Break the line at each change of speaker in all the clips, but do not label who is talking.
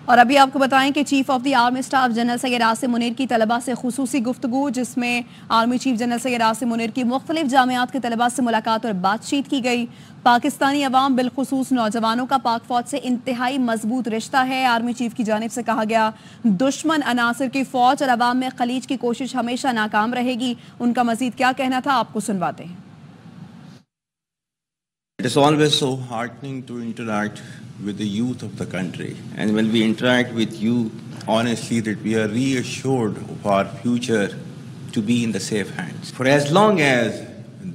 اور ابھی آپ کو بتائیں کہ chief of the army staff general Syed Asim Munir کی طلباء سے خصوصی گفتگو، جس میں army chief general Syed Asim Munir کی مختلف جامعات کے طلباء سے ملاقات اور بات چیت کی گئی۔ پاکستانی عوام بالخصوص نوجوانوں کا پاک فوج سے انتہائی مضبوط رشتہ ہے۔ آرمی چیف کی جانب سے کہا گیا دشمن عناصر کی فوج اور عوام میں خلیج کی کوشش ہمیشہ ناکام رہے گی۔ ان کا مزید کیا کہنا تھا، آپ کو سنواتے ہیں۔
It is always so heartening to interact with the youth of the country, and when we interact with you, honestly, that we are reassured of our future to be in the safe hands. For as long as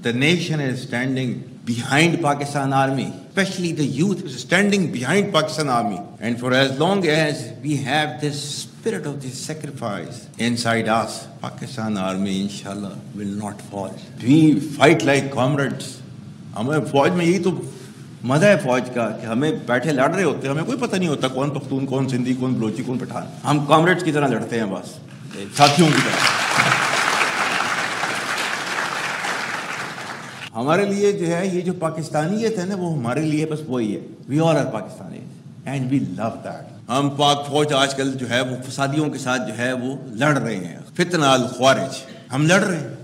the nation is standing behind Pakistan Army, especially the youth is standing behind Pakistan Army, and for as long as we have this spirit of this sacrifice inside us, Pakistan Army inshallah will not fall. We fight like comrades. ہمیں فوج میں یہی تو مزہ ہے فوج کا کہ ہمیں بیٹھے لڑ رہے ہوتے ہیں، ہمیں کوئی پتہ نہیں ہوتا کون پختون، کون سندھی، کون بلوچی، کون پٹھان، ہم کامریڈز کی طرح لڑتے ہیں، بس ساتھیوں کی طرح۔ ہمارے لیے جو ہے یہ جو پاکستانیت ہے نا، وہ ہمارے لیے بس وہی ہے، we all are Pakistani and we love that. ہم پاک فوج آج کل جو ہے وہ فسادیوں کے ساتھ جو ہے وہ لڑ رہے ہیں، فتنہ الخوارج، ہم لڑ رہے ہیں۔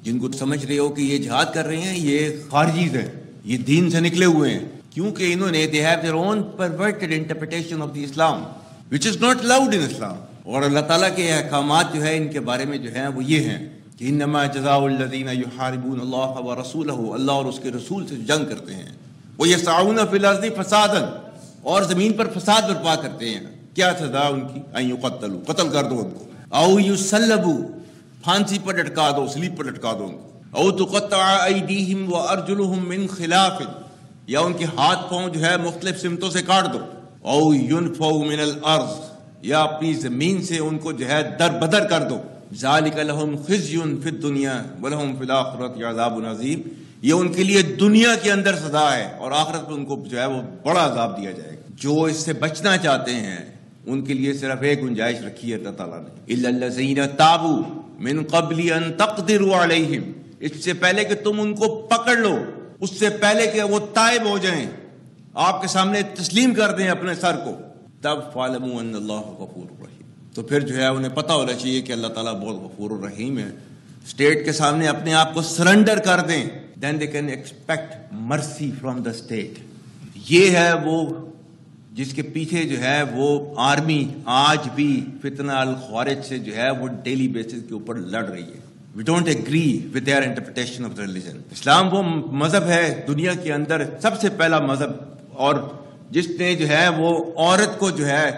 جن کو سمجھ رہے ہو کہ یہ جہاد کر رہے ہیں، یہ خارجیز ہیں، یہ دین سے نکلے ہوئے ہیں، کیونکہ انہوں نے they have their own perverted interpretation of the Islam which is not allowed in Islam۔ اور اللہ تعالیٰ کے احکامات جو ہے ان کے بارے میں جو ہیں وہ یہ ہیں کہ انما جزاء الذین یحاربون اللہ ورسولہ، اللہ اور اس کے رسول سے جنگ کرتے ہیں، ویسعون فی الارض فسادا، اور زمین پر فساد برپا کرتے ہیں، کیا سزا ان کی؟ ان یقتلوا، قتل کر دو ان کو، او یصلبوا، پھانسی پر لٹکا دو، سلیب پر لٹکا دو ان کو، او تقطع ایدیہم وارجلہم من خلاف، یا ان کے ہاتھ پاؤں جو ہے مختلف سمتوں سے کاٹ دو، او ینفوا من الارض، یا اپنی زمین سے ان کو جو ہے در بدر کر دو، ذالک لہم خزی فی الدنیا ولہم فی الآخرۃ عذاب عظیم، یہ ان کے لیے دنیا کے اندر سزا ہے اور آخرت میں ان کو جو ہے وہ بڑا عذاب دیا جائے گا۔ جو اس سے بچنا چاہتے ہیں ان کے لیے صرف ایک گنجائش رکھی ہے اللہ تعالیٰ نے، الا الذین تابوا من قبل ان تقدروا علیہم، اس سے پہلے کہ تم ان کو پکڑ لو، اس سے پہلے کہ وہ تائب ہو جائیں، آپ کے سامنے تسلیم کر دیں اپنے سر کو، تب فاعلموا ان اللہ غفور رحیم، تو پھر جو ہے انہیں پتہ ہونا چاہیے کہ اللہ تعالیٰ بہت غفور الرحیم ہے۔ اسٹیٹ کے سامنے اپنے آپ کو سرنڈر کر دیں، دین دے کین ایکسپیکٹ مرسی فرام دا اسٹیٹ۔ یہ ہے وہ جس کے پیچھے جو ہے وہ آرمی آج بھی فتنہ الخوارج سے جو ہے وہ ڈیلی بیسس کے اوپر لڑ رہی ہے۔ We don't agree with their interpretation of the religion۔ اسلام وہ مذہب ہے دنیا کے اندر سب سے پہلا مذہب، اور جس نے جو ہے وہ عورت کو جو ہے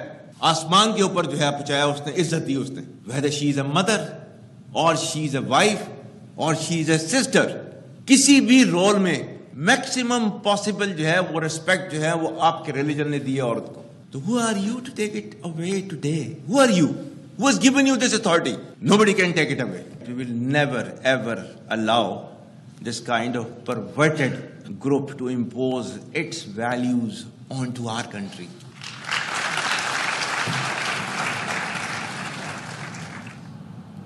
آسمان کے اوپر جو ہے پہنچایا، اس نے عزت دی، اس نے whether she is a mother or she is a wife or she is a sister، کسی بھی رول میں میکسیمم پاسبل جو ہے وہ ریسپیکٹ جو ہے وہ آپ کے ریلیجن نے دی ہے عورت کو۔ تو who are you to take it away today? Who are you? Who has given you this authority? Nobody can take it away. We will never ever allow this kind of perverted group to impose its values onto our country۔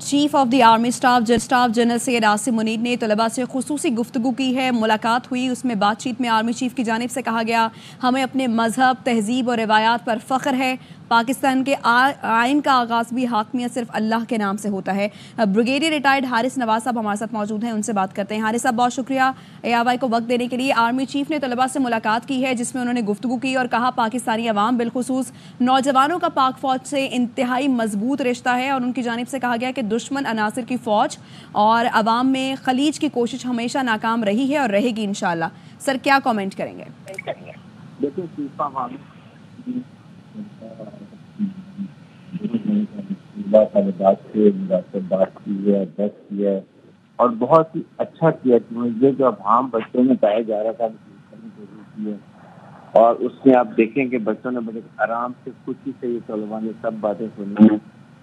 Chief of the army staff general Syed Asim Munir نے طلباء سے خصوصی گفتگو کی ہے، ملاقات ہوئی، اس میں بات چیت میں آرمی چیف کی جانب سے کہا گیا ہمیں اپنے مذہب، تہذیب اور روایات پر فخر ہے، پاکستان کے آئین کا آغاز بھی حاکمیت صرف اللہ کے نام سے ہوتا ہے۔ بریگیڈیئر ریٹائرڈ حارث نواز صاحب ہمارے ساتھ موجود ہیں، ان سے بات کرتے ہیں۔ حارث صاحب بہت شکریہ ARY کو وقت دینے کے لیے۔ آرمی چیف نے طلباء سے ملاقات کی ہے جس میں انہوں نے گفتگو کی اور کہا پاکستانی عوام بالخصوص نوجوانوں کا پاک فوج سے انتہائی مضبوط رشتہ ہے، اور ان کی جانب سے کہا گیا کہ دشمن عناصر کی فوج اور عوام میں خلیج کی کوشش ہمیشہ ناکام رہی ہے اور رہے گی انشاءاللہ۔ سر کیا کامنٹ کریں گے؟
دیکھیں چیف صاحب بات کی ہے، بس کی ہے، اور بہت ہی اچھا کیا کہ یہ جو ابہام بچوں میں پایا جا رہا تھا ضروری ہے، اور اس میں آپ دیکھیں کہ بچوں نے بڑے آرام سے خوشی سے یہ طلباء نے سب باتیں سنی ہیں،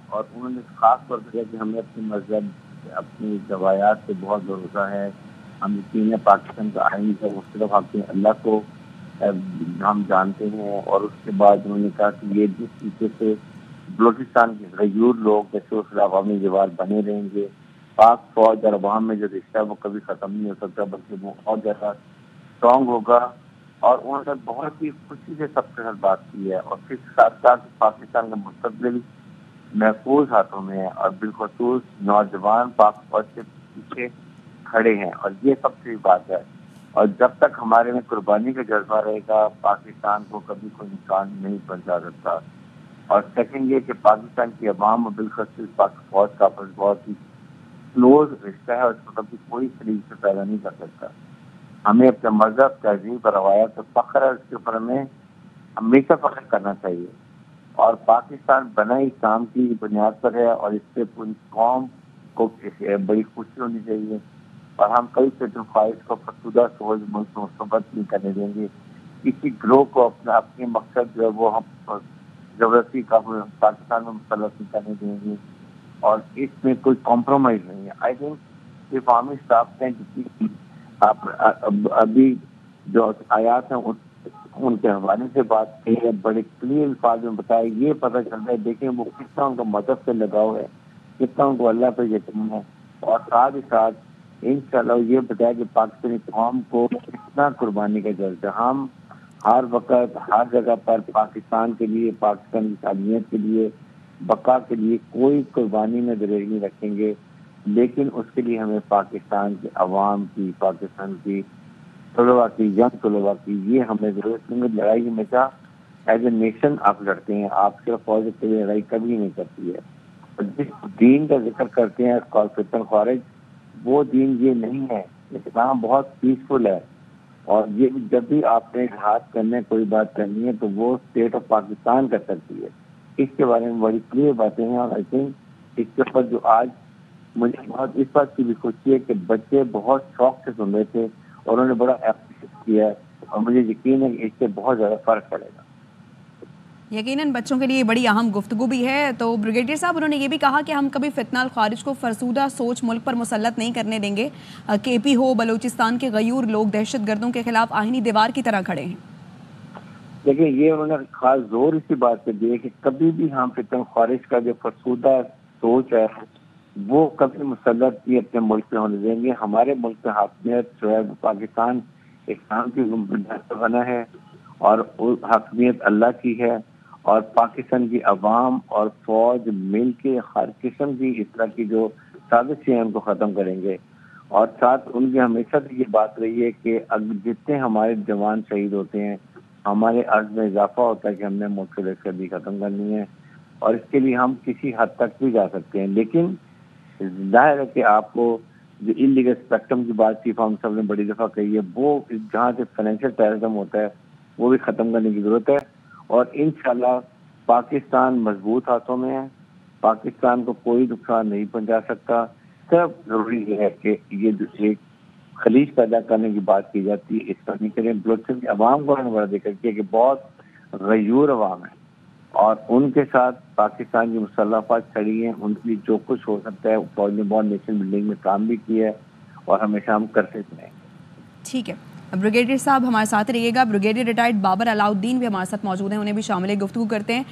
اور انہوں نے خاص طور پر کہا کہ ہمیں اپنے مذہب، اپنی روایات سے بہت بھروسہ ہے، ہم یقین ہے پاکستان کا آئین ہے وہ صرف اپنے اللہ کو ہم جانتے ہیں، اور اس کے بعد انہوں نے کہا کہ یہ جس طریقے سے بلوچستان کے غیور لوگ جیسے اس عوامی جوار بنے رہیں گے، پاک فوج اور عوام میں جو رشتہ ہے وہ کبھی ختم نہیں ہو سکتا، بلکہ وہ اور زیادہ اسٹرانگ ہوگا، اور انہوں نے بہت ہی خوشی سے سب کے ساتھ بات کی ہے، اور پھر ساتھ ساتھ پاکستان کا مستقبل محفوظ ہاتھوں میں ہے، اور بالخصوص نوجوان پاک فوج کے پیچھے کھڑے ہیں، اور یہ سب سے بات ہے. اور جب تک ہمارے میں قربانی کا جذبہ رہے گا، پاکستان کو کبھی کوئی نقصان نہیں پہنچا سکتا. اور سیکنڈ یہ کہ پاکستان کی عوام اور بالخصوص پاک فوج کا بہت ہی کلوز رشتہ ہے، اور اس کو کبھی کوئی خلیج سے پیدا نہیں کر سکتا. ہمیں اپنے مذہب، تہذیب اور روایت سے فخر ہے، اس کے اوپر ہمیں ہمیشہ فخر کرنا چاہیے. اور پاکستان بنا اسلام کی بنیاد پر ہے، اور اس سے پوری قوم کو بڑی خوشی ہونی چاہیے. اور ہم کئی فکر خواہش کو فرسودہ سوچ ملک کو مثبت نہیں کرنے دیں گے. کسی گروہ کو اپنے مقصد جو ہے وہ ہم زبردستی کا پاکستان میں مسلط نہیں کرنے دیں گے، اور اس میں کوئی کمپرومائز نہیں ہے. آئی تھنک یہ عوامی اسٹاف نے جتنی آپ ابھی جو آیات ہیں ان کے حوالے سے بات کی ہے، بڑے کلیئر الفاظ میں بتایا. یہ پتہ چلتا ہے دیکھیں وہ کتنا ان کا مذہب سے لگاؤ ہے، کتنا ان کو اللہ پہ یقین ہے، اور ساتھ ہی ساتھ انشاءاللہ یہ بتایا کہ پاکستانی قوم کو کتنا قربانی کا جذب ہے. ہم ہر وقت ہر جگہ پر پاکستان کے لیے، پاکستان کی تعلیمیت کے لیے، بقا کے لیے کوئی قربانی میں دریغ نہیں رکھیں گے، لیکن اس کے لیے ہمیں پاکستان کے عوام کی، پاکستان کی طلباء کی، ینگ طلباء کی یہ ہمیں ضرورت نہیں ہے. لڑائی ہمیشہ ایز اے نیشن آپ لڑتے ہیں، آپ صرف فوج کے لیے لڑائی کبھی نہیں کرتی ہے. اور جس دین کا ذکر کرتے ہیں فتن خارج، وہ دین یہ نہیں ہے. اسلام بہت پیسفل ہے، اور یہ جب بھی آپ نے جہاد کرنے کوئی بات کرنی ہے تو وہ اسٹیٹ آف پاکستان کر سکتی ہے. اس کے بارے میں بڑی کلیئر باتیں ہیں، اور آئی تھنک اس کے اوپر جو آج مجھے بہت اس بات کی بھی خوشی ہے کہ بچے بہت شوق سے سن رہے تھے اور انہوں نے بڑا اپریشیٹ کیا ہے، اور مجھے یقین ہے کہ اس سے بہت زیادہ فرق پڑے گا.
یقیناً بچوں کے لیے بڑی اہم گفتگو بھی ہے. تو بریگیڈیئر صاحب انہوں نے یہ بھی کہا کہ ہم کبھی فتنہ الخارج کو فرسودہ سوچ ملک پر مسلط نہیں کرنے دیں گے. کے پی ہو، بلوچستان کے غیور لوگ دہشت گردوں کے خلاف آہنی دیوار کی طرح کھڑے ہیں.
دیکھیں یہ انہوں نے خاص زور اسی بات پہ دیا کہ کبھی بھی ہم فتنہ خارج کا جو فرسودہ سوچ ہے وہ کبھی مسلط بھی اپنے ملک پہ ہونے دیں گے. ہمارے ملک پہ حاکمیت جو ہے وہ پاکستان اسلام کی بنیاد پر بنا ہے، اور حاکمیت اللہ کی ہے، اور پاکستان کی عوام اور فوج مل کے ہر قسم کی اس طرح کی جو سازشیں ہیں ان کو ختم کریں گے. اور ساتھ ان کی ہمیشہ سے یہ بات رہی ہے کہ جتنے ہمارے جوان شہید ہوتے ہیں ہمارے عرض میں اضافہ ہوتا ہے کہ ہم نے ملک سے دہشتگردی ختم کرنی ہے، اور اس کے لیے ہم کسی حد تک بھی جا سکتے ہیں. لیکن ظاہر ہے کہ آپ کو جو انلیگل اسپیکٹرم کی بات چیف ہم سب نے بڑی دفعہ کہی ہے، وہ جہاں سے فائنینشیل ٹیررزم ہوتا ہے وہ بھی ختم کرنے کی ضرورت ہے. اور انشاءاللہ پاکستان مضبوط ہاتھوں میں ہے، پاکستان کو کوئی نقصان نہیں پہنچا سکتا. صرف ضروری یہ ہے کہ یہ جو ایک خلیج پیدا کرنے کی بات کی جاتی ہے اس پر نہیں کریں. بلوچستان کی عوام کو بڑا ذکر کیا کہ بہت غیور عوام ہے، اور ان کے ساتھ پاکستان کی مسلح افواج کھڑی ہیں. ان کی جو کچھ ہو سکتا ہے فوج نے بہت نیشن بلڈنگ میں کام بھی کیا ہے، اور ہمیشہ ہم کرتے رہیں گے.
ٹھیک ہے، بریگیڈیئر صاحب ہمارے ساتھ رہیے گا. بریگیڈیئر ریٹائرڈ بابر علاؤالدین بھی ہمارے ساتھ موجود ہیں، انہیں بھی شامل گفتگو کرتے ہیں.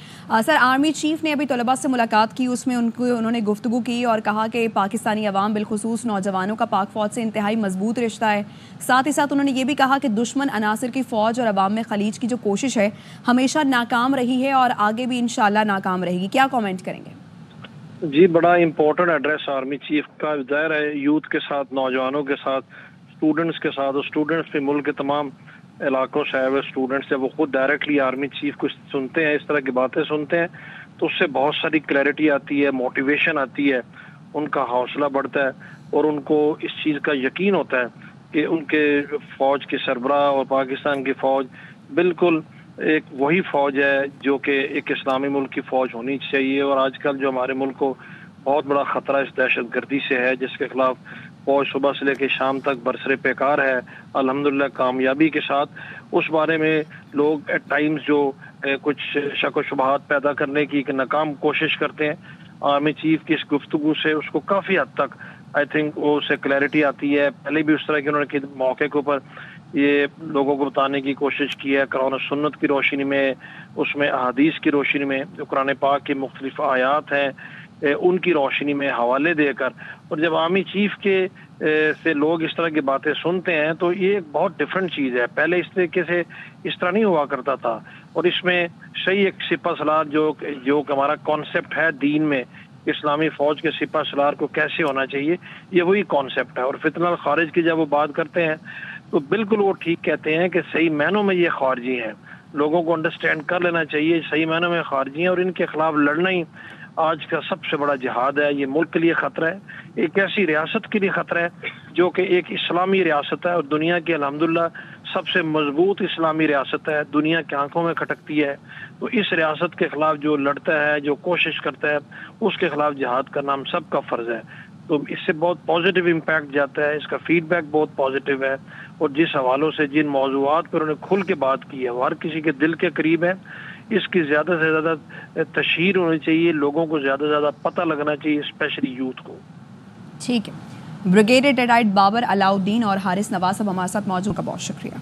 سر، آرمی چیف نے ابھی طلباء سے ملاقات کی، اس میں انہوں نے گفتگو کی اور کہا کہ پاکستانی عوام بالخصوص نوجوانوں کا پاک فوج سے انتہائی مضبوط رشتہ ہے. ساتھ ہی ساتھ انہوں نے یہ بھی کہا کہ دشمن عناصر کی فوج اور عوام میں خلیج کی جو کوشش ہے ہمیشہ ناکام رہی ہے اور آگے بھی انشاءاللہ ناکام رہے گی. کیا کامنٹ کریں گے؟
جی، بڑا امپورٹنٹ ایڈریس آرمی چیف کا. ظاہر ہے یوتھ کے ساتھ، نوجوانوں کے ساتھ، اسٹوڈنٹس کے ساتھ، اور اسٹوڈنٹس بھی ملک کے تمام علاقوں سے آئے ہوئے اسٹوڈنٹس جب وہ خود ڈائریکٹلی آرمی چیف کو سنتے ہیں، اس طرح کی باتیں سنتے ہیں، تو اس سے بہت ساری کلیئرٹی آتی ہے، موٹیویشن آتی ہے، ان کا حوصلہ بڑھتا ہے، اور ان کو اس چیز کا یقین ہوتا ہے کہ ان کے فوج کے سربراہ اور پاکستان کی فوج بالکل ایک وہی فوج ہے جو کہ ایک اسلامی ملک کی فوج ہونی چاہیے. اور آج کل جو ہمارے ملک کو بہت بڑا خطرہ اس دہشت گردی سے ہے، جس کے خلاف فوج صبح سے لے کے شام تک برسر پیکار ہے، الحمدللہ کامیابی کے ساتھ. اس بارے میں لوگ ایٹ ٹائمز جو کچھ شک و شبہات پیدا کرنے کی ایک ناکام کوشش کرتے ہیں، آرمی چیف کی اس گفتگو سے اس کو کافی حد تک آئی تھنک وہ اسے کلیئرٹی آتی ہے. پہلے بھی اس طرح کے انہوں نے موقع کے اوپر یہ لوگوں کو بتانے کی کوشش کی ہے، قرآن و سنت کی روشنی میں، اس میں احادیث کی روشنی میں، جو قرآن پاک کی مختلف آیات ہیں ان کی روشنی میں حوالے دے کر. اور جب آرمی چیف کے سے لوگ اس طرح کی باتیں سنتے ہیں تو یہ ایک بہت ڈفرینٹ چیز ہے. پہلے اس طریقے سے اس طرح نہیں ہوا کرتا تھا. اور اس میں صحیح ایک سپہ سالار جو ہمارا کانسیپٹ ہے دین میں, اسلامی فوج کے سپہ سالار کو کیسے ہونا چاہیے, یہ وہی کانسیپٹ ہے. اور فتنہ الخارج کی جب وہ بات کرتے ہیں تو بالکل وہ ٹھیک کہتے ہیں کہ صحیح معنوں میں یہ خارجی ہیں. لوگوں کو انڈرسٹینڈ کر لینا چاہیے صحیح معنوں میں خارجی ہیں, اور ان کے خلاف لڑنا ہی آج کا سب سے بڑا جہاد ہے. یہ ملک کے لیے خطرہ ہے, ایک ایسی ریاست کے لیے خطرہ ہے جو کہ ایک اسلامی ریاست ہے اور دنیا کی الحمدللہ سب سے مضبوط اسلامی ریاست ہے, دنیا کی آنکھوں میں کھٹکتی ہے. تو اس ریاست کے خلاف جو لڑتا ہے, جو کوشش کرتا ہے, اس کے خلاف جہاد کرنا ہم سب کا فرض ہے. تو اس سے بہت پازیٹیو امپیکٹ جاتا ہے, اس کا فیڈ بیک بہت پازیٹیو ہے. اور جس حوالوں سے جن موضوعات پر انہوں نے کھل کے بات کی ہے وہ ہر کسی کے دل کے قریب ہے. اس کی زیادہ سے زیادہ تشہیر ہونی چاہیے, لوگوں کو زیادہ سے زیادہ پتہ لگنا چاہیے, اسپیشلی یوتھ کو.
ٹھیک ہے. بریگیڈیئر ریٹائرڈ بابر علاؤ الدین اور حارث نواز صاحب ہمارے ساتھ موجود کا بہت شکریہ.